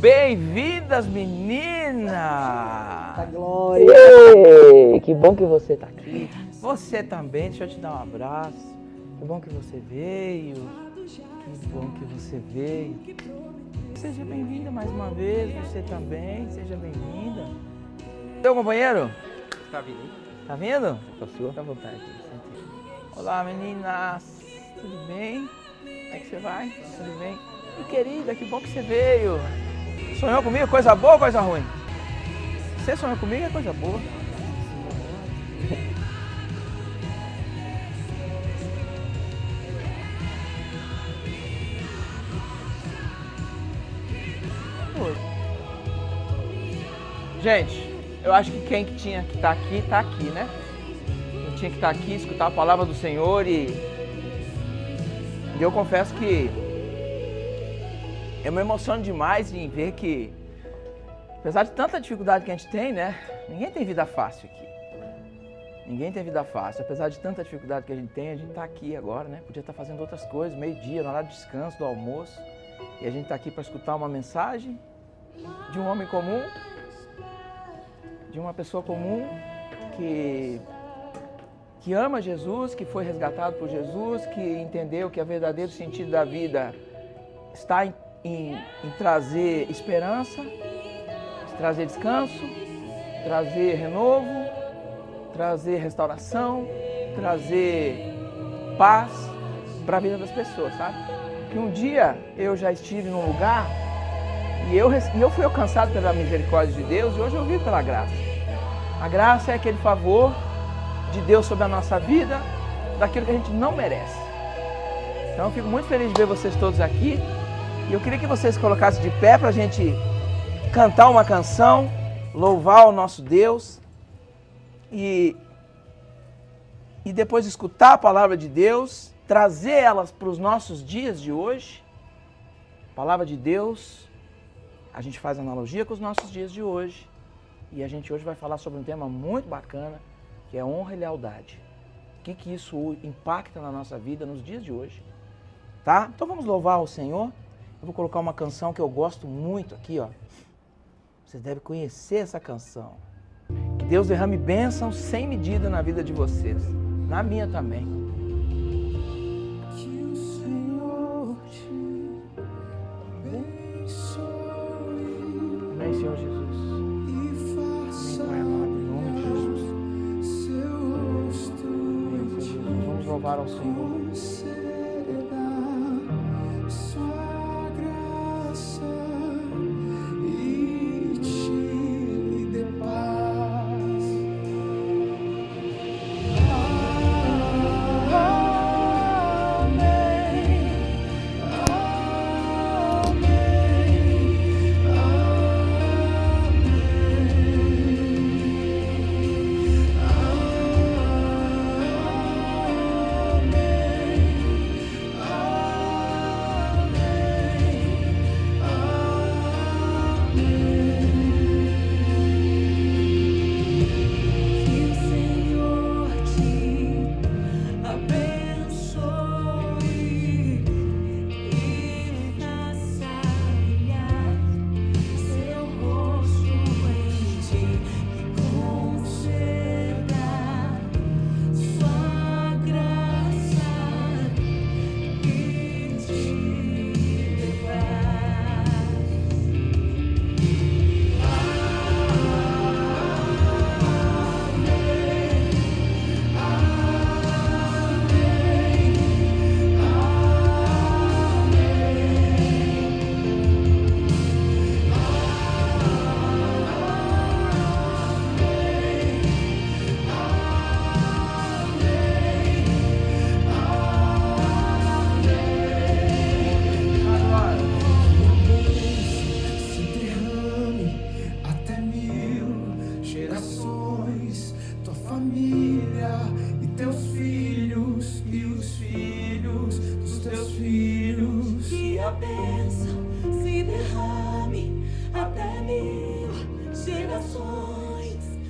Bem-vindas, meninas! Tá, Glória! Ei, que bom que você tá aqui. Você também, deixa eu te dar um abraço. Que bom que você veio. Que bom que você veio. Seja bem-vinda mais uma vez, você também, seja bem-vinda. Seu companheiro? Tá vindo? Tá vindo? Tá sua? Fica à vontade. Olá, meninas. Tudo bem? Como é que você vai? Tudo bem? E querida, que bom que você veio. Sonhou comigo? Coisa boa ou coisa ruim? Você sonhou comigo é coisa boa. Gente, eu acho que quem tinha que estar aqui, né? Quem tinha que estar aqui, escutar a palavra do Senhor e eu confesso que eu me emociono demais em ver que, apesar de tanta dificuldade que a gente tem, né? Ninguém tem vida fácil aqui. Ninguém tem vida fácil. Apesar de tanta dificuldade que a gente tem, a gente está aqui agora, né? Podia estar fazendo outras coisas, meio-dia, na hora de descanso, do almoço. E a gente está aqui para escutar uma mensagem de um homem comum, de uma pessoa comum que ama Jesus, que foi resgatado por Jesus, que entendeu que o verdadeiro sentido da vida está em trazer esperança, trazer descanso, trazer renovo, trazer restauração, trazer paz para a vida das pessoas, sabe? Que um dia eu já estive num lugar e eu fui alcançado pela misericórdia de Deus e hoje eu vivo pela graça. A graça é aquele favor de Deus sobre a nossa vida, daquilo que a gente não merece. Então eu fico muito feliz de ver vocês todos aqui e eu queria que vocês colocassem de pé para a gente cantar uma canção, louvar o nosso Deus e depois escutar a palavra de Deus, trazer elas para os nossos dias de hoje. A palavra de Deus, a gente faz analogia com os nossos dias de hoje e a gente hoje vai falar sobre um tema muito bacana, que é honra e lealdade. O que isso impacta na nossa vida nos dias de hoje, tá? Então vamos louvar o Senhor. Eu vou colocar uma canção que eu gosto muito aqui, ó. Vocês devem conhecer essa canção. Que Deus derrame bênção sem medida na vida de vocês. Na minha também. Que o Senhor te abençoe. Amém, Senhor Jesus. Vamos louvar ao Senhor.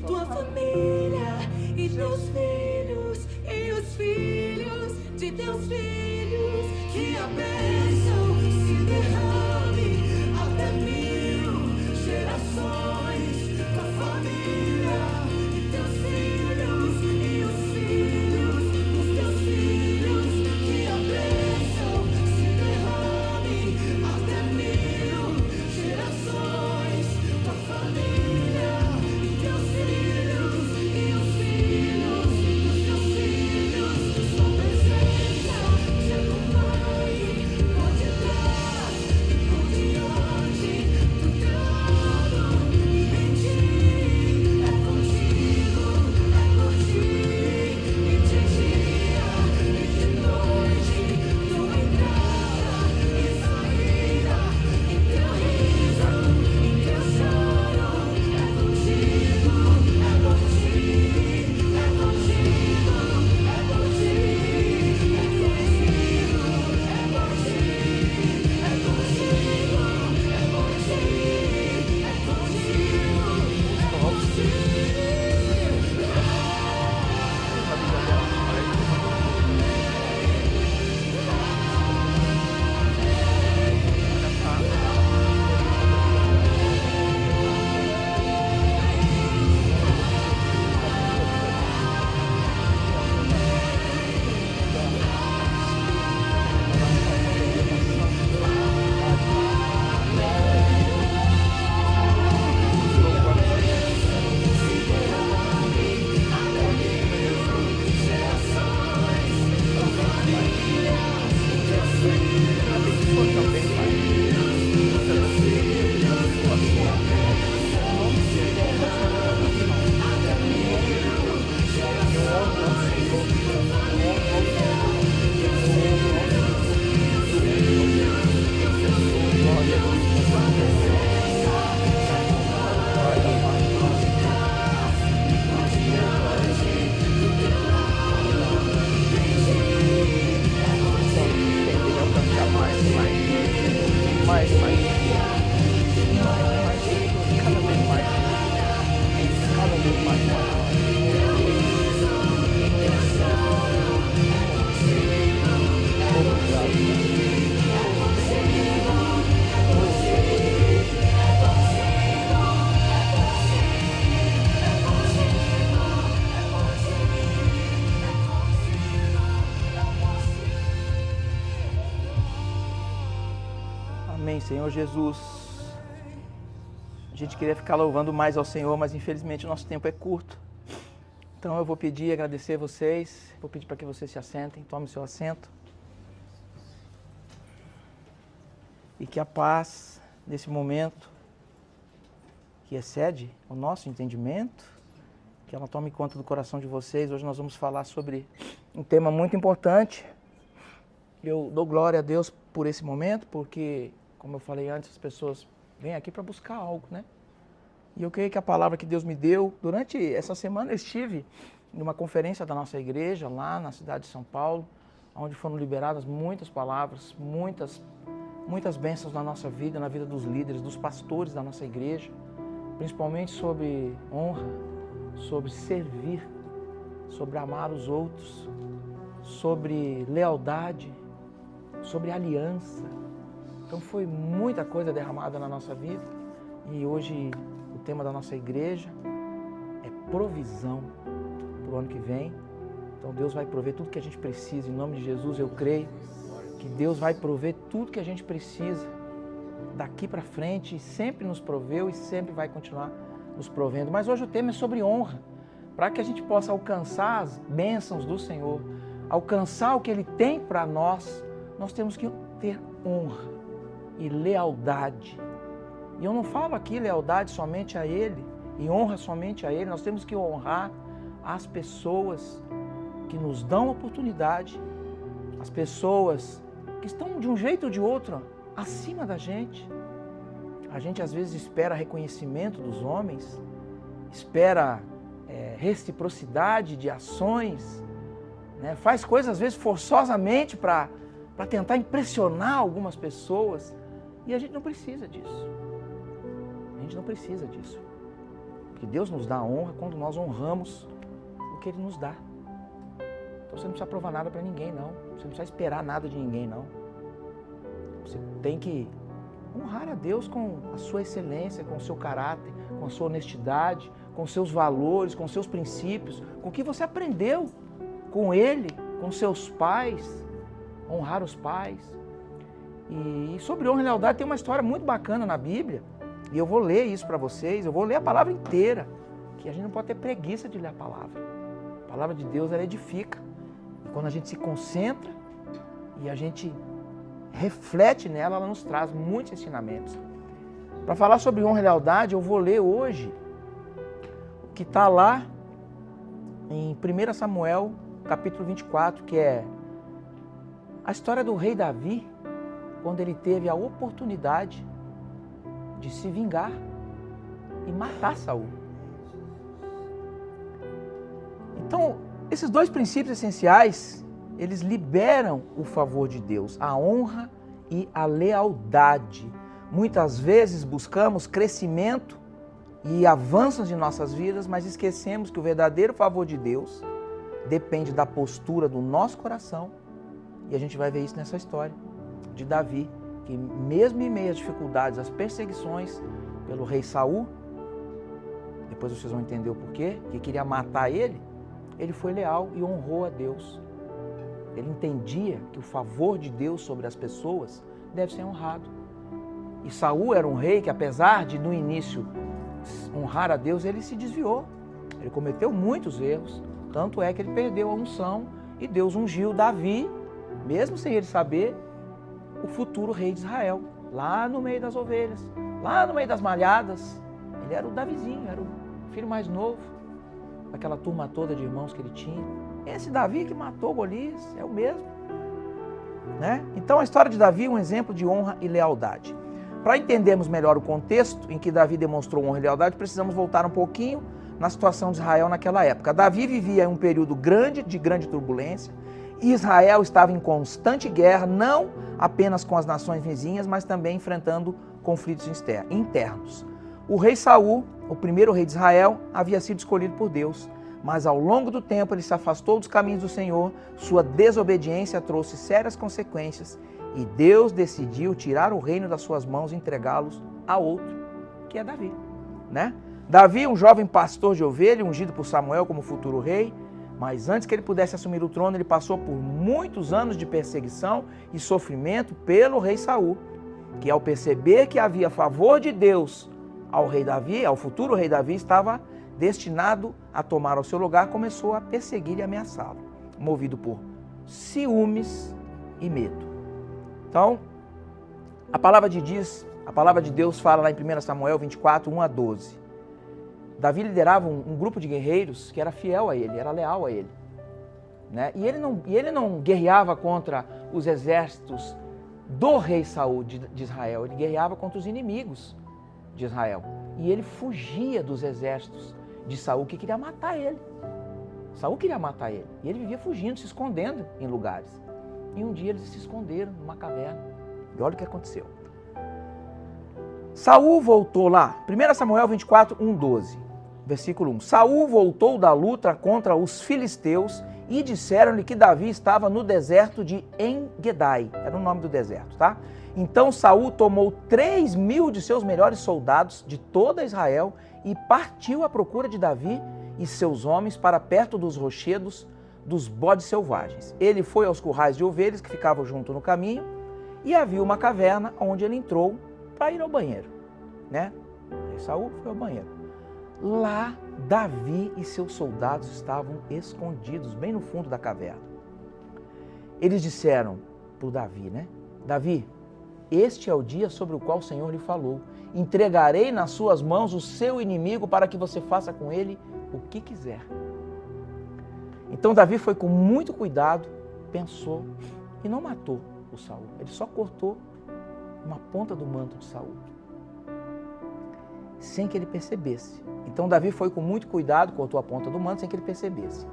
Tua família e teus filhos e os filhos de teus filhos, que a bênção se derrame até mil mais e mais. Cada vez mais. Cada vez mais. Amém, Senhor Jesus. A gente queria ficar louvando mais ao Senhor, mas infelizmente o nosso tempo é curto. Então eu vou pedir e agradecer vocês. Vou pedir para que vocês se assentem, tomem seu assento. E que a paz, nesse momento, que excede o nosso entendimento, que ela tome conta do coração de vocês. Hoje nós vamos falar sobre um tema muito importante. Eu dou glória a Deus por esse momento, porque, como eu falei antes, as pessoas vêm aqui para buscar algo, né? E eu creio que a palavra que Deus me deu, durante essa semana eu estive em uma conferência da nossa igreja, lá na cidade de São Paulo, onde foram liberadas muitas palavras, muitas bênçãos na nossa vida, na vida dos líderes, dos pastores da nossa igreja, principalmente sobre honra, sobre servir, sobre amar os outros, sobre lealdade, sobre aliança. Então foi muita coisa derramada na nossa vida e hoje o tema da nossa igreja é provisão para o ano que vem. Então Deus vai prover tudo que a gente precisa, em nome de Jesus eu creio que Deus vai prover tudo que a gente precisa daqui para frente, e sempre nos proveu e sempre vai continuar nos provendo. Mas hoje o tema é sobre honra, para que a gente possa alcançar as bênçãos do Senhor, alcançar o que Ele tem para nós, nós temos que ter honra e lealdade. E eu não falo aqui lealdade somente a Ele e honra somente a Ele, nós temos que honrar as pessoas que nos dão oportunidade, as pessoas que estão de um jeito ou de outro acima da gente. A gente às vezes espera reconhecimento dos homens, espera reciprocidade de ações, né? Faz coisas às vezes forçosamente para tentar impressionar algumas pessoas, e a gente não precisa disso. A gente não precisa disso. Porque Deus nos dá a honra quando nós honramos o que Ele nos dá. Então você não precisa provar nada para ninguém, não. Você não precisa esperar nada de ninguém, não. Você tem que honrar a Deus com a sua excelência, com o seu caráter, com a sua honestidade, com os seus valores, com os seus princípios, com o que você aprendeu com Ele, com seus pais, honrar os pais. E sobre honra e lealdade tem uma história muito bacana na Bíblia, e eu vou ler isso para vocês, eu vou ler a palavra inteira, que a gente não pode ter preguiça de ler a palavra. A palavra de Deus, ela edifica. E quando a gente se concentra e a gente reflete nela, ela nos traz muitos ensinamentos. Para falar sobre honra e lealdade, eu vou ler hoje o que está lá em 1 Samuel, capítulo 24, que é a história do rei Davi, quando ele teve a oportunidade de se vingar e matar Saul. Então, esses dois princípios essenciais, eles liberam o favor de Deus, a honra e a lealdade. Muitas vezes buscamos crescimento e avanços em nossas vidas, mas esquecemos que o verdadeiro favor de Deus depende da postura do nosso coração. E a gente vai ver isso nessa história de Davi, que mesmo em meio às dificuldades, às perseguições pelo rei Saul, depois vocês vão entender o porquê, que queria matar ele foi leal e honrou a Deus. Ele entendia que o favor de Deus sobre as pessoas deve ser honrado. E Saul era um rei que, apesar de no início honrar a Deus, ele se desviou. Ele cometeu muitos erros, tanto é que ele perdeu a unção e Deus ungiu Davi, mesmo sem ele saber, o futuro rei de Israel, lá no meio das ovelhas, lá no meio das malhadas. Ele era o Davizinho, era o filho mais novo daquela turma toda de irmãos que ele tinha. Esse Davi que matou Golias é o mesmo, né? Então a história de Davi é um exemplo de honra e lealdade. Para entendermos melhor o contexto em que Davi demonstrou honra e lealdade, precisamos voltar um pouquinho na situação de Israel naquela época. Davi vivia em um período de grande turbulência, Israel estava em constante guerra, não apenas com as nações vizinhas, mas também enfrentando conflitos internos. O rei Saul, o primeiro rei de Israel, havia sido escolhido por Deus, mas ao longo do tempo ele se afastou dos caminhos do Senhor, sua desobediência trouxe sérias consequências e Deus decidiu tirar o reino das suas mãos e entregá-los a outro, que é Davi, né? Davi, um jovem pastor de ovelha, ungido por Samuel como futuro rei, mas antes que ele pudesse assumir o trono, ele passou por muitos anos de perseguição e sofrimento pelo rei Saul, que ao perceber que havia favor de Deus ao rei Davi, ao futuro rei Davi, estava destinado a tomar o seu lugar, começou a perseguir e ameaçá-lo, movido por ciúmes e medo. Então, a palavra de Deus fala lá em 1 Samuel 24, 1 a 12. Davi liderava um grupo de guerreiros que era fiel a ele, era leal a ele, né? E ele não guerreava contra os exércitos do rei Saul de Israel, ele guerreava contra os inimigos de Israel. E ele fugia dos exércitos de Saul que queria matar ele. Saul queria matar ele. E ele vivia fugindo, se escondendo em lugares. E um dia eles se esconderam numa caverna. E olha o que aconteceu. Saul voltou lá, 1 Samuel 24, 1, 12, versículo 1. Saul voltou da luta contra os filisteus e disseram-lhe que Davi estava no deserto de En-Gedai. Era o nome do deserto, tá? Então Saul tomou 3.000 de seus melhores soldados de toda Israel e partiu à procura de Davi e seus homens para perto dos rochedos dos bodes selvagens. Ele foi aos currais de ovelhas que ficavam junto no caminho e havia uma caverna onde ele entrou para ir ao banheiro, né? E Saul foi ao banheiro. Lá Davi e seus soldados estavam escondidos bem no fundo da caverna. Eles disseram para o Davi, né? Davi, este é o dia sobre o qual o Senhor lhe falou. Entregarei nas suas mãos o seu inimigo para que você faça com ele o que quiser. Então Davi foi com muito cuidado, pensou e não matou o Saul. Ele só cortou uma ponta do manto de Saul, sem que ele percebesse. Então Davi foi com muito cuidado, cortou a ponta do manto sem que ele percebesse.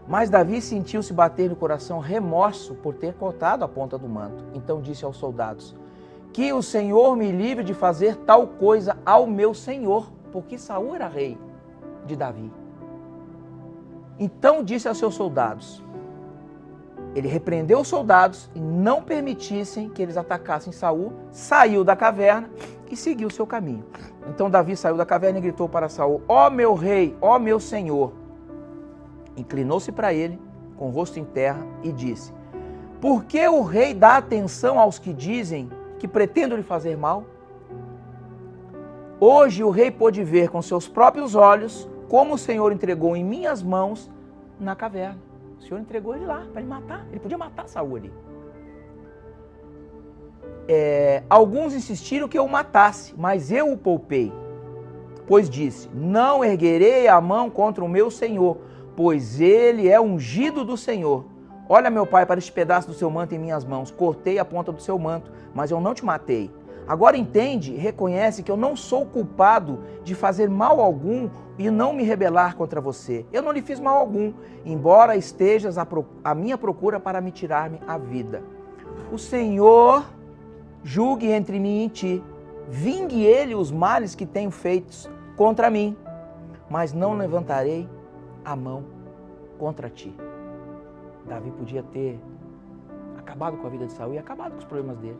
Mas Davi sentiu-se bater no coração remorso por ter cortado a ponta do manto. Então disse aos soldados, que o Senhor me livre de fazer tal coisa ao meu Senhor, porque Saul era rei de Davi. Então disse aos seus soldados, ele repreendeu os soldados e não permitissem que eles atacassem Saul, saiu da caverna e seguiu o seu caminho. Então Davi saiu da caverna e gritou para Saul, ó meu rei, ó meu senhor. Inclinou-se para ele, com o rosto em terra, e disse, por que o rei dá atenção aos que dizem que pretendo lhe fazer mal? Hoje o rei pôde ver com seus próprios olhos como o Senhor entregou em minhas mãos na caverna. O Senhor entregou ele lá para ele matar. Ele podia matar Saul ali. Alguns insistiram que eu o matasse, mas eu o poupei. Pois disse, não erguerei a mão contra o meu Senhor, pois ele é ungido do Senhor. Olha, meu pai, para este pedaço do seu manto em minhas mãos. Cortei a ponta do seu manto, mas eu não te matei. Agora entende, reconhece que eu não sou culpado de fazer mal algum e não me rebelar contra você. Eu não lhe fiz mal algum, embora estejas à minha procura para me tirar-me a vida. O Senhor julgue entre mim e ti. Vingue ele os males que tenho feitos contra mim, mas não levantarei a mão contra ti. Davi podia ter acabado com a vida de Saul e acabado com os problemas dele.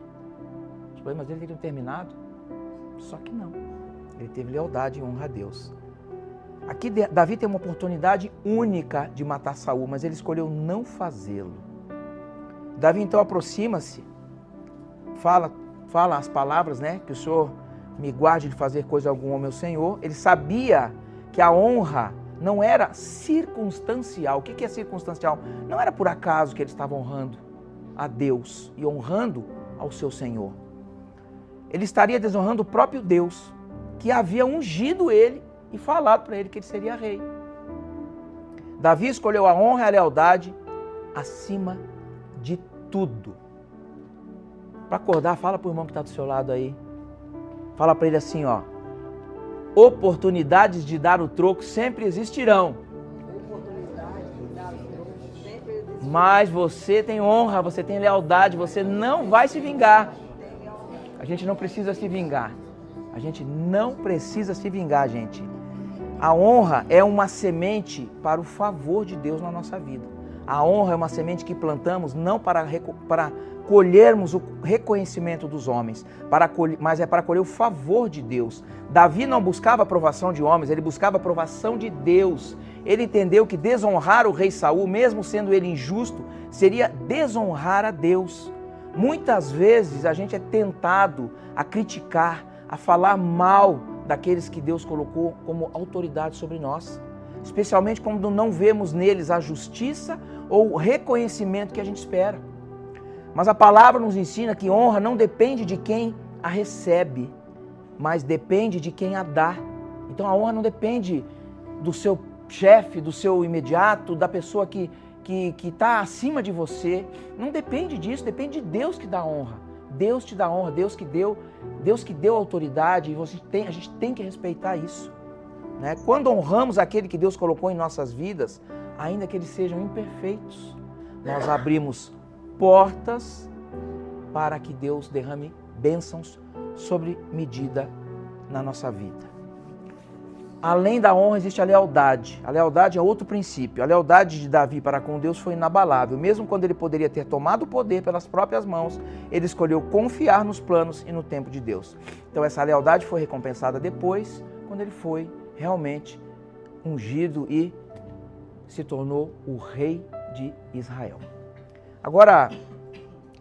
Os problemas dele teriam terminado, só que não. Ele teve lealdade e honra a Deus. Aqui Davi tem uma oportunidade única de matar Saul, mas ele escolheu não fazê-lo. Davi então aproxima-se, fala as palavras, né? Que o Senhor me guarde de fazer coisa alguma ao meu Senhor. Ele sabia que a honra não era circunstancial. O que é circunstancial? Não era por acaso que ele estava honrando a Deus e honrando ao seu Senhor. Ele estaria desonrando o próprio Deus, que havia ungido ele e falado para ele que ele seria rei. Davi escolheu a honra e a lealdade acima de tudo. Para acordar, fala para o irmão que está do seu lado aí. Fala para ele assim, ó. Oportunidades de dar o troco sempre existirão. Mas você tem honra, você tem lealdade, você não vai se vingar. A gente não precisa se vingar. A gente não precisa se vingar, gente. A honra é uma semente para o favor de Deus na nossa vida. A honra é uma semente que plantamos não para colhermos o reconhecimento dos homens, mas é para colher o favor de Deus. Davi não buscava a aprovação de homens, ele buscava a aprovação de Deus. Ele entendeu que desonrar o rei Saul, mesmo sendo ele injusto, seria desonrar a Deus. Muitas vezes a gente é tentado a criticar, a falar mal daqueles que Deus colocou como autoridade sobre nós, especialmente quando não vemos neles a justiça ou o reconhecimento que a gente espera. Mas a palavra nos ensina que honra não depende de quem a recebe, mas depende de quem a dá. Então a honra não depende do seu chefe, do seu imediato, da pessoa que está acima de você. Não depende disso, depende de Deus que dá honra. Deus te dá honra, Deus que deu autoridade, e a gente tem que respeitar isso. Né? Quando honramos aquele que Deus colocou em nossas vidas, ainda que eles sejam imperfeitos, nós abrimos portas para que Deus derrame bênçãos sobre medida na nossa vida. Além da honra existe a lealdade. A lealdade é outro princípio. A lealdade de Davi para com Deus foi inabalável. Mesmo quando ele poderia ter tomado o poder pelas próprias mãos, ele escolheu confiar nos planos e no tempo de Deus. Então essa lealdade foi recompensada depois, quando ele foi realmente ungido e se tornou o rei de Israel. Agora,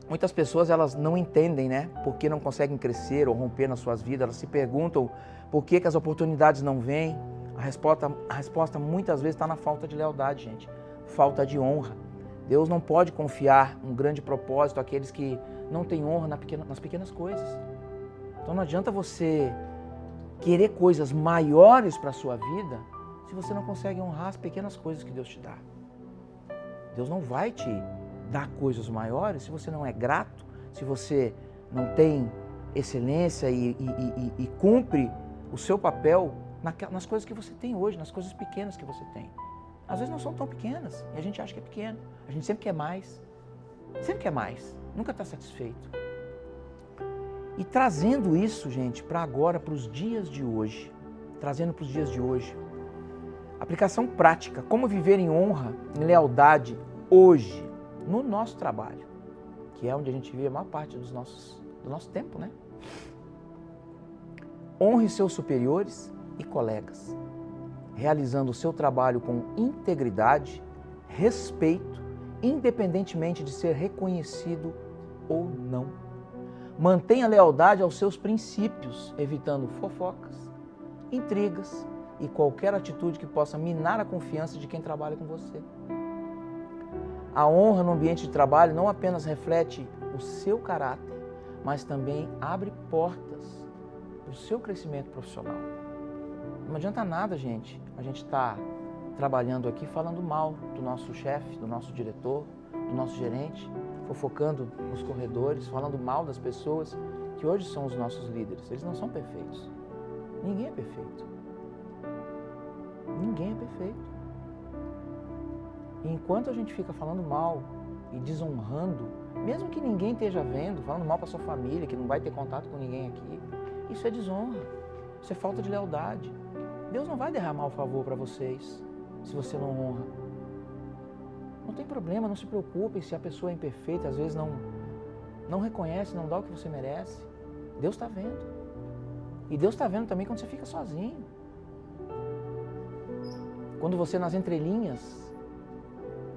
muitas pessoas elas não entendem, né? Por que não conseguem crescer ou romper nas suas vidas. Elas se perguntam por que as oportunidades não vêm. A resposta muitas vezes está na falta de lealdade, gente. Falta de honra. Deus não pode confiar um grande propósito àqueles que não têm honra nas pequenas coisas. Então não adianta você querer coisas maiores para a sua vida se você não consegue honrar as pequenas coisas que Deus te dá. Deus não vai te dar coisas maiores se você não é grato, se você não tem excelência e cumpre o seu papel nas coisas que você tem hoje, nas coisas pequenas que você tem. Às vezes não são tão pequenas e a gente acha que é pequeno. A gente sempre quer mais. Sempre quer mais. Nunca está satisfeito. E trazendo isso, gente, para agora, para os dias de hoje. Trazendo para os dias de hoje. Aplicação prática. Como viver em honra, em lealdade hoje, no nosso trabalho. Que é onde a gente vive a maior parte do nosso tempo, né? Honre seus superiores e colegas, realizando o seu trabalho com integridade, respeito, independentemente de ser reconhecido ou não. Mantenha lealdade aos seus princípios, evitando fofocas, intrigas e qualquer atitude que possa minar a confiança de quem trabalha com você. A honra no ambiente de trabalho não apenas reflete o seu caráter, mas também abre portas para o seu crescimento profissional. Não adianta nada, gente, a gente está trabalhando aqui falando mal do nosso chefe, do nosso diretor, do nosso gerente, fofocando nos corredores, falando mal das pessoas que hoje são os nossos líderes. Eles não são perfeitos. Ninguém é perfeito. Ninguém é perfeito. E enquanto a gente fica falando mal e desonrando, mesmo que ninguém esteja vendo, falando mal para sua família, que não vai ter contato com ninguém aqui, isso é desonra, isso é falta de lealdade. Deus não vai derramar o favor para vocês se você não honra. Não tem problema, não se preocupem se a pessoa é imperfeita, às vezes não reconhece, não dá o que você merece. Deus está vendo. E Deus está vendo também quando você fica sozinho. Quando você, nas entrelinhas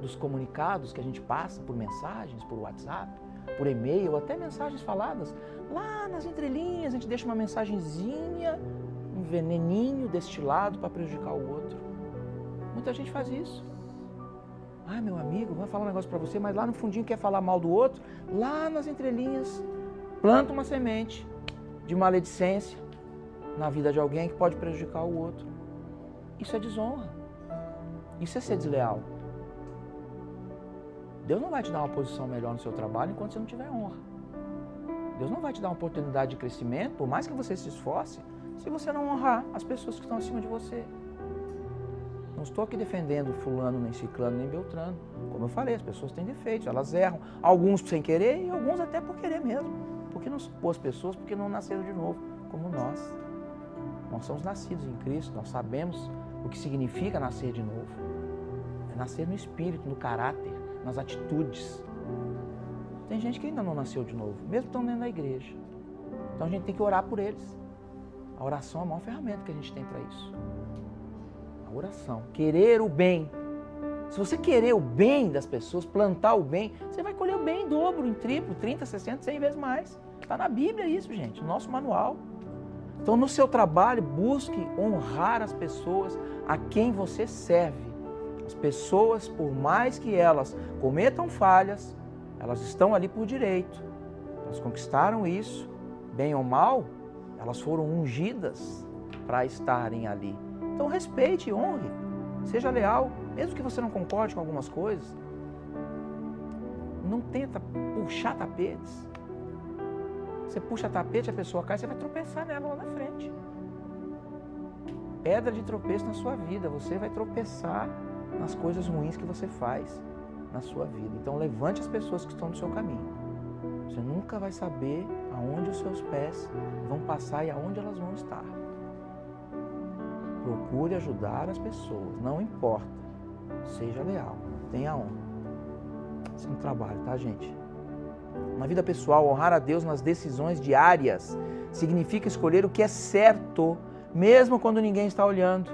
dos comunicados que a gente passa por mensagens, por WhatsApp, por e-mail, até mensagens faladas, lá nas entrelinhas a gente deixa uma mensagenzinha, um veneninho destilado para prejudicar o outro. Muita gente faz isso. Ah, meu amigo, vai falar um negócio para você, mas lá no fundinho quer falar mal do outro, lá nas entrelinhas planta uma semente de maledicência na vida de alguém que pode prejudicar o outro. Isso é desonra. Isso é ser desleal. Deus não vai te dar uma posição melhor no seu trabalho enquanto você não tiver honra. Deus não vai te dar uma oportunidade de crescimento, por mais que você se esforce, se você não honrar as pessoas que estão acima de você. Não estou aqui defendendo fulano, nem ciclano, nem beltrano. Como eu falei, as pessoas têm defeitos, elas erram. Alguns sem querer e alguns até por querer mesmo. Porque não são boas pessoas, porque não nasceram de novo, como nós. Nós somos nascidos em Cristo, nós sabemos o que significa nascer de novo. É nascer no espírito, no caráter, nas atitudes. Tem gente que ainda não nasceu de novo, mesmo estão dentro da igreja. Então a gente tem que orar por eles. A oração é a maior ferramenta que a gente tem para isso. A oração. Querer o bem. Se você querer o bem das pessoas, plantar o bem, você vai colher o bem em dobro, em triplo, 30, 60, 100 vezes mais. Está na Bíblia isso, gente, no nosso manual. Então no seu trabalho, busque honrar as pessoas a quem você serve. As pessoas, por mais que elas cometam falhas, elas estão ali por direito. Elas conquistaram isso, bem ou mal, elas foram ungidas para estarem ali. Então respeite e honre, seja leal, mesmo que você não concorde com algumas coisas. Não tenta puxar tapetes. Você puxa tapete, a pessoa cai, você vai tropeçar nela lá na frente. Pedra de tropeço na sua vida, você vai tropeçar nas coisas ruins que você faz na sua vida. Então levante as pessoas que estão no seu caminho. Você nunca vai saber aonde os seus pés vão passar e aonde elas vão estar. Procure ajudar as pessoas, não importa. Seja leal, tenha honra. Isso é um trabalho, tá, gente? Na vida pessoal, honrar a Deus nas decisões diárias significa escolher o que é certo, mesmo quando ninguém está olhando.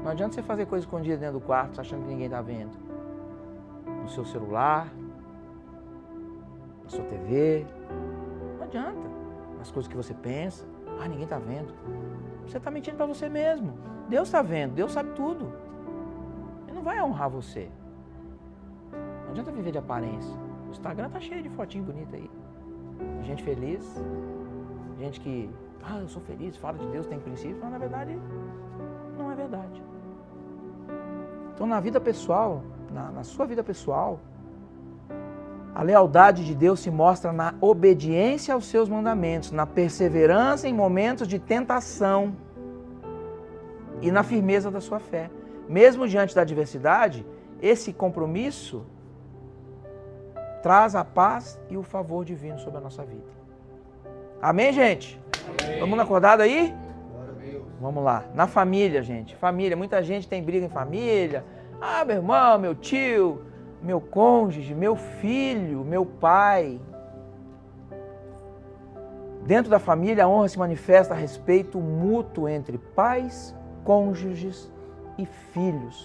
Não adianta você fazer coisa escondida dentro do quarto, achando que ninguém está vendo. No seu celular, na sua TV. Não adianta. Nas coisas que você pensa. Ah, ninguém está vendo. Você está mentindo para você mesmo. Deus está vendo, Deus sabe tudo. Ele não vai honrar você. Não adianta viver de aparência. O Instagram tá cheio de fotinho bonita aí. Gente feliz. Gente que, eu sou feliz, fala de Deus, tem princípios, mas na verdade não é verdade. Então na vida pessoal, na sua vida pessoal, a lealdade de Deus se mostra na obediência aos seus mandamentos, na perseverança em momentos de tentação e na firmeza da sua fé. Mesmo diante da adversidade, esse compromisso traz a paz e o favor divino sobre a nossa vida. Amém, gente? Amém. Todo mundo acordado aí? Vamos lá. Na família, gente. Família. Muita gente tem briga em família. Ah, meu irmão, meu tio, meu cônjuge, meu filho, meu pai. Dentro da família, a honra se manifesta a respeito mútuo entre pais, cônjuges e filhos.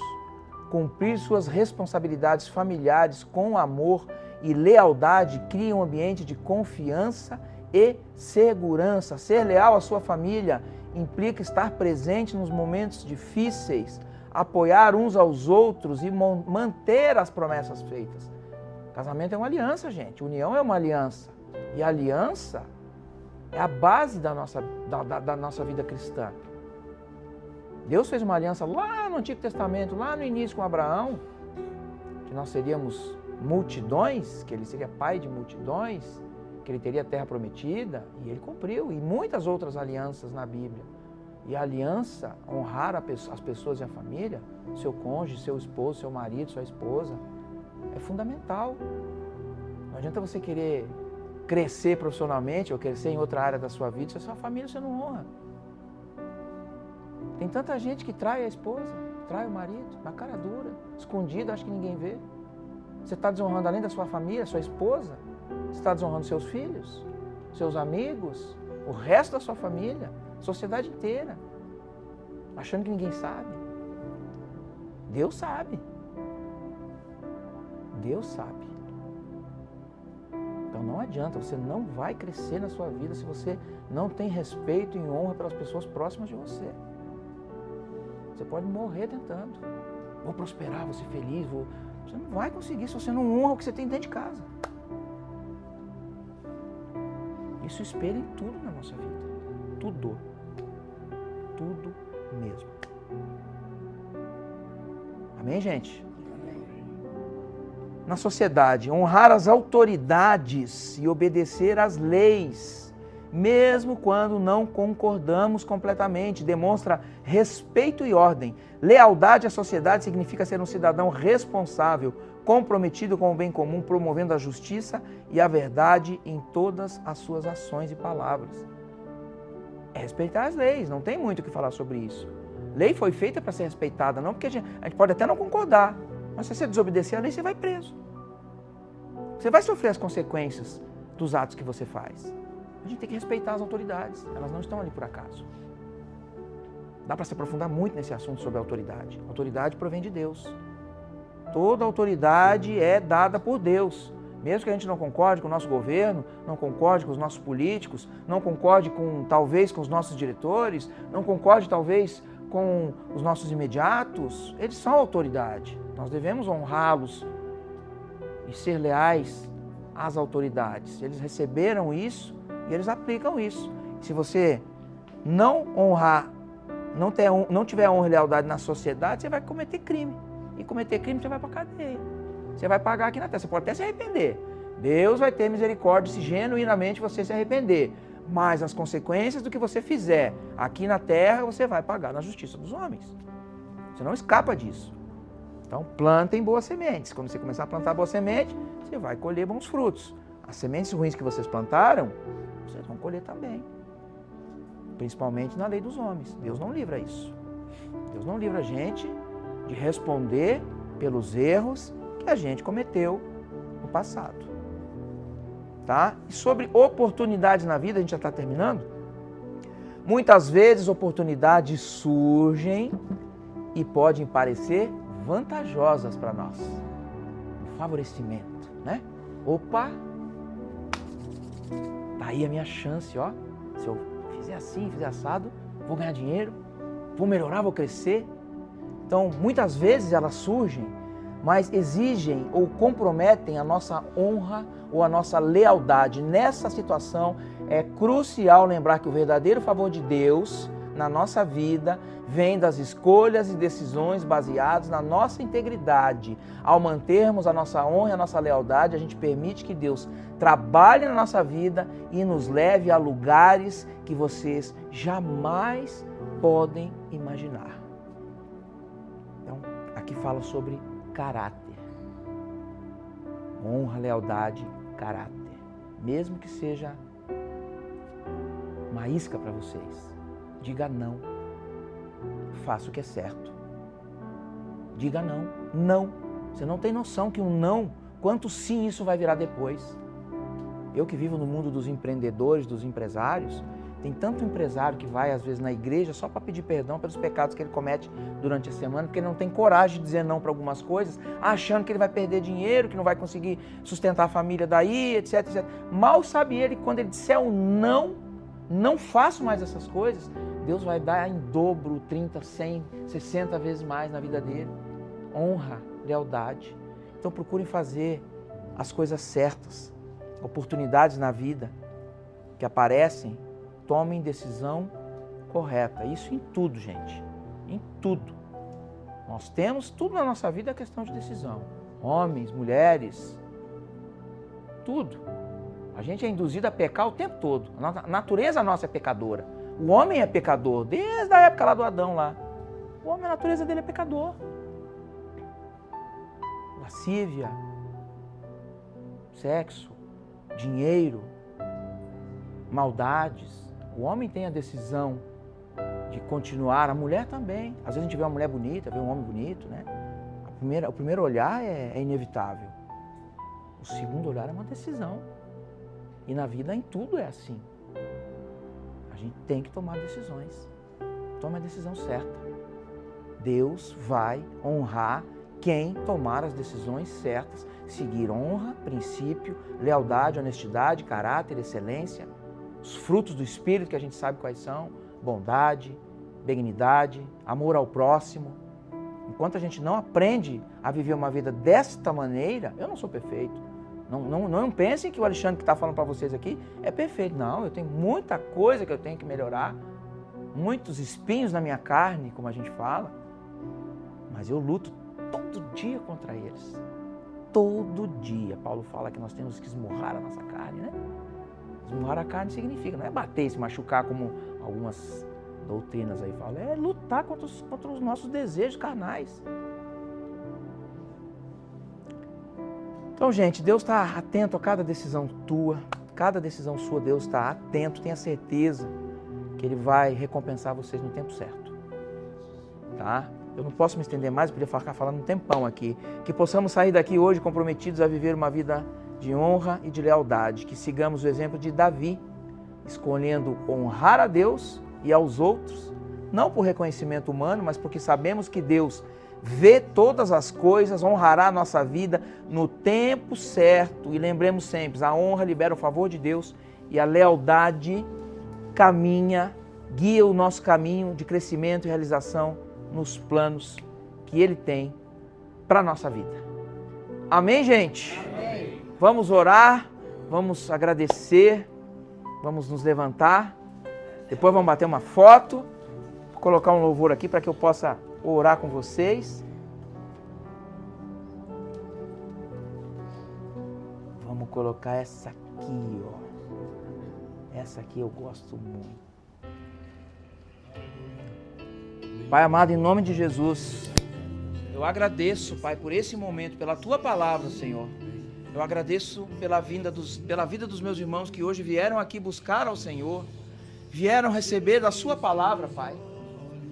Cumprir suas responsabilidades familiares com amor e lealdade cria um ambiente de confiança e segurança. Ser leal à sua família implica estar presente nos momentos difíceis, apoiar uns aos outros e manter as promessas feitas. Casamento é uma aliança, gente. União é uma aliança. E a aliança é a base da nossa vida cristã. Deus fez uma aliança lá no Antigo Testamento, lá no início com Abraão, que nós seríamos multidões, que ele seria pai de multidões, que ele teria a terra prometida, e ele cumpriu, e muitas outras alianças na Bíblia. E a aliança, honrar as pessoas e a família, seu cônjuge, seu esposo, seu marido, sua esposa, é fundamental. Não adianta você querer crescer profissionalmente ou crescer em outra área da sua vida, se a sua família você não honra. Tem tanta gente que trai a esposa, trai o marido, na cara dura, escondido, acho que ninguém vê. Você está desonrando além da sua família, sua esposa, você está desonrando seus filhos, seus amigos, o resto da sua família, a sociedade inteira, achando que ninguém sabe. Deus sabe. Deus sabe. Então não adianta, você não vai crescer na sua vida se você não tem respeito e honra pelas pessoas próximas de você. Você pode morrer tentando. Vou prosperar, vou ser feliz, Você não vai conseguir se você não honra o que você tem dentro de casa. Isso espelha em tudo na nossa vida. Tudo. Tudo mesmo. Amém, gente? Amém. Na sociedade, honrar as autoridades e obedecer às leis mesmo quando não concordamos completamente. Demonstra respeito e ordem. Lealdade à sociedade significa ser um cidadão responsável, comprometido com o bem comum, promovendo a justiça e a verdade em todas as suas ações e palavras. É respeitar as leis, não tem muito o que falar sobre isso. Lei foi feita para ser respeitada, não porque a gente pode até não concordar, mas se você desobedecer a lei, você vai preso. Você vai sofrer as consequências dos atos que você faz. A gente tem que respeitar as autoridades, elas não estão ali por acaso. Dá para se aprofundar muito nesse assunto sobre a autoridade. A autoridade provém de Deus. Toda autoridade é dada por Deus. Mesmo que a gente não concorde com o nosso governo, não concorde com os nossos políticos, não concorde talvez com os nossos diretores, não concorde talvez com os nossos imediatos, eles são autoridade. Nós devemos honrá-los e ser leais às autoridades. Eles receberam isso e eles aplicam isso. Se você não honrar, não tiver honra e lealdade na sociedade, você vai cometer crime. E cometer crime, você vai para a cadeia. Você vai pagar aqui na terra. Você pode até se arrepender. Deus vai ter misericórdia se genuinamente você se arrepender. Mas as consequências do que você fizer aqui na terra, você vai pagar na justiça dos homens. Você não escapa disso. Então, plantem boas sementes. Quando você começar a plantar boa semente, você vai colher bons frutos. As sementes ruins que vocês plantaram, vocês vão colher também. Principalmente na lei dos homens. Deus não livra isso. Deus não livra a gente de responder pelos erros que a gente cometeu no passado. Tá? E sobre oportunidades na vida, a gente já está terminando? Muitas vezes oportunidades surgem e podem parecer vantajosas para nós. Um favorecimento, né? Opa! Tá aí a minha chance, ó. Se eu fizer assim, fizer assado, vou ganhar dinheiro, vou melhorar, vou crescer. Então, muitas vezes elas surgem, mas exigem ou comprometem a nossa honra ou a nossa lealdade. Nessa situação, é crucial lembrar que o verdadeiro favor de Deus na nossa vida vem das escolhas e decisões baseadas na nossa integridade. Ao mantermos a nossa honra e a nossa lealdade, a gente permite que Deus trabalhe na nossa vida e nos leve a lugares que vocês jamais podem imaginar. Então, aqui fala sobre caráter. Honra, lealdade, caráter. Mesmo que seja uma isca para vocês, diga não. Faça o que é certo. Diga não. Não. Você não tem noção que um não, quanto sim isso vai virar depois. Eu que vivo no mundo dos empreendedores, dos empresários, tem tanto empresário que vai às vezes na igreja só para pedir perdão pelos pecados que ele comete durante a semana, porque ele não tem coragem de dizer não para algumas coisas, achando que ele vai perder dinheiro, que não vai conseguir sustentar a família daí, etc, etc. Mal sabe ele que quando ele disser um não faço mais essas coisas, Deus vai dar em dobro, 30, 100, 60 vezes mais na vida dele. Honra, lealdade. Então procurem fazer as coisas certas. Oportunidades na vida que aparecem, tomem decisão correta. Isso em tudo, gente. Em tudo. Nós temos tudo na nossa vida é questão de decisão. Homens, mulheres, tudo. A gente é induzido a pecar o tempo todo. A natureza nossa é pecadora. O homem é pecador, desde a época lá do Adão lá. O homem, a natureza dele é pecador. Lascívia, sexo, dinheiro, maldades. O homem tem a decisão de continuar, a mulher também. Às vezes a gente vê uma mulher bonita, vê um homem bonito, né? O primeiro olhar é inevitável. O segundo olhar é uma decisão. E na vida, em tudo é assim. A gente tem que tomar decisões. Tome a decisão certa. Deus vai honrar quem tomar as decisões certas. Seguir honra, princípio, lealdade, honestidade, caráter, excelência. Os frutos do Espírito que a gente sabe quais são. Bondade, benignidade, amor ao próximo. Enquanto a gente não aprende a viver uma vida desta maneira, eu não sou perfeito. Não pensem que o Alexandre que está falando para vocês aqui é perfeito. Não, eu tenho muita coisa que eu tenho que melhorar. Muitos espinhos na minha carne, como a gente fala. Mas eu luto todo dia contra eles. Todo dia. Paulo fala que nós temos que esmurrar a nossa carne, né? Esmurrar a carne significa, não é bater e se machucar como algumas doutrinas aí falam, é lutar contra os nossos desejos carnais. Então, gente, Deus está atento a cada decisão tua, cada decisão sua, Deus está atento, tenha certeza que Ele vai recompensar vocês no tempo certo. Tá? Eu não posso me estender mais, eu podia ficar falando um tempão aqui. Que possamos sair daqui hoje comprometidos a viver uma vida de honra e de lealdade. Que sigamos o exemplo de Davi, escolhendo honrar a Deus e aos outros, não por reconhecimento humano, mas porque sabemos que Deus vê todas as coisas, honrará a nossa vida no tempo certo. E lembremos sempre, a honra libera o favor de Deus e a lealdade guia o nosso caminho de crescimento e realização nos planos que Ele tem para a nossa vida. Amém, gente? Amém. Vamos orar, vamos agradecer, vamos nos levantar, depois vamos bater uma foto, vou colocar um louvor aqui para que eu possa orar com vocês. Vamos colocar essa aqui, ó. Essa aqui eu gosto muito. Pai amado, em nome de Jesus, eu agradeço, Pai, por esse momento, pela Tua palavra, Senhor. Eu agradeço pela vida dos meus irmãos que hoje vieram aqui buscar ao Senhor, vieram receber da Sua palavra, Pai.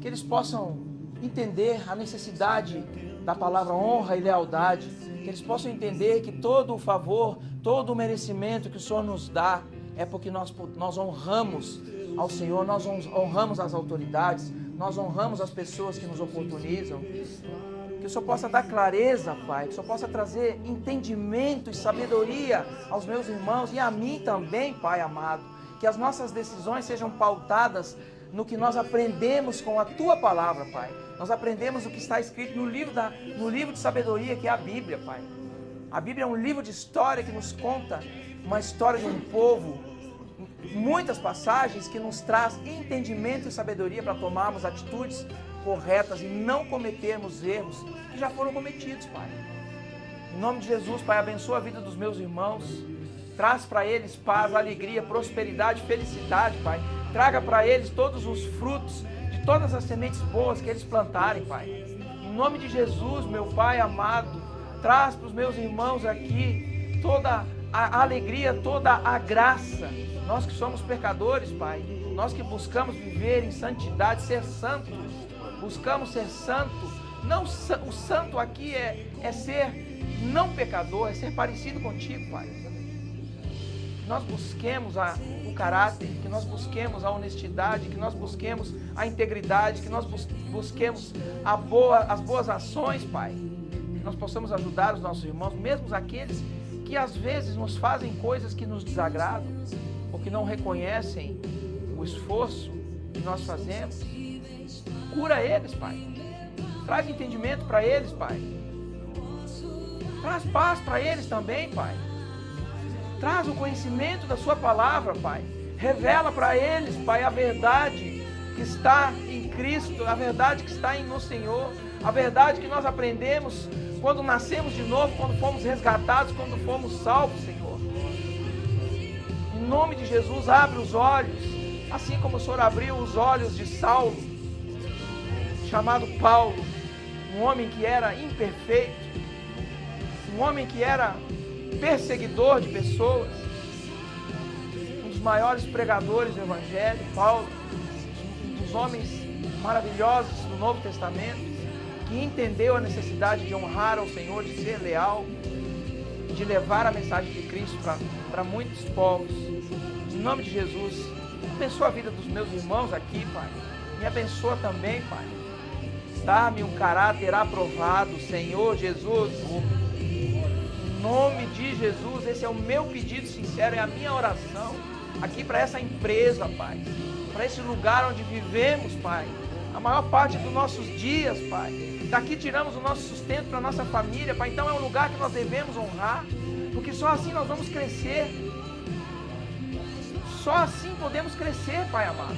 Que eles possam entender a necessidade da palavra honra e lealdade, que eles possam entender que todo o favor, todo o merecimento que o Senhor nos dá é porque nós honramos ao Senhor, nós honramos as autoridades, nós honramos as pessoas que nos oportunizam. Que o Senhor possa dar clareza, Pai, que o Senhor possa trazer entendimento e sabedoria aos meus irmãos e a mim também, Pai amado. Que as nossas decisões sejam pautadas no que nós aprendemos com a Tua palavra, Pai. Nós aprendemos o que está escrito no livro de sabedoria, que é a Bíblia, Pai. A Bíblia é um livro de história que nos conta uma história de um povo, muitas passagens que nos traz entendimento e sabedoria para tomarmos atitudes corretas e não cometermos erros que já foram cometidos, Pai. Em nome de Jesus, Pai, abençoa a vida dos meus irmãos, traz para eles paz, alegria, prosperidade, felicidade, Pai. Traga para eles todos os frutos de todas as sementes boas que eles plantarem, Pai. Em nome de Jesus, meu Pai amado, traz para os meus irmãos aqui toda a alegria, toda a graça. Nós que somos pecadores, Pai, nós que buscamos viver em santidade, ser santo, buscamos ser santo. Não, o santo aqui é ser não pecador, é ser parecido contigo, Pai. Que nós busquemos o caráter, que nós busquemos a honestidade, que nós busquemos a integridade, que nós busquemos as boas ações, Pai. Que nós possamos ajudar os nossos irmãos, mesmo aqueles que às vezes nos fazem coisas que nos desagradam, ou que não reconhecem o esforço que nós fazemos. Cura eles, Pai. Traz entendimento para eles, Pai. Traz paz para eles também, Pai. Traz o conhecimento da Sua palavra, Pai. Revela para eles, Pai, a verdade que está em Cristo, a verdade que está no Senhor, a verdade que nós aprendemos quando nascemos de novo, quando fomos resgatados, quando fomos salvos, Senhor. Em nome de Jesus, abre os olhos, assim como o Senhor abriu os olhos de Saulo, chamado Paulo, um homem que era imperfeito, um homem que era perseguidor de pessoas, um dos maiores pregadores do Evangelho, Paulo, um dos homens maravilhosos do Novo Testamento, que entendeu a necessidade de honrar ao Senhor, de ser leal, de levar a mensagem de Cristo para muitos povos. Em nome de Jesus, abençoa a vida dos meus irmãos aqui, Pai. Me abençoa também, Pai. Dá-me um caráter aprovado, Senhor Jesus. Em nome de Jesus, esse é o meu pedido sincero, é a minha oração aqui para essa empresa, Pai. Para esse lugar onde vivemos, Pai. A maior parte dos nossos dias, Pai. Daqui tiramos o nosso sustento para a nossa família, Pai. Então é um lugar que nós devemos honrar, porque só assim nós vamos crescer. Só assim podemos crescer, Pai amado.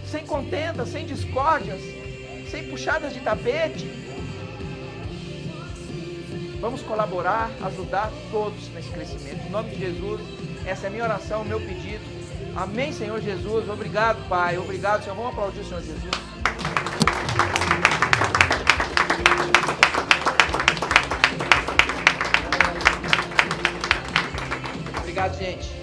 Sem contendas, sem discórdias, sem puxadas de tapete. Vamos colaborar, ajudar todos nesse crescimento. Em nome de Jesus, Essa é a minha oração, o meu pedido. Amém, Senhor Jesus. Obrigado, Pai. Obrigado, Senhor. Vamos aplaudir o Senhor Jesus. Obrigado, gente.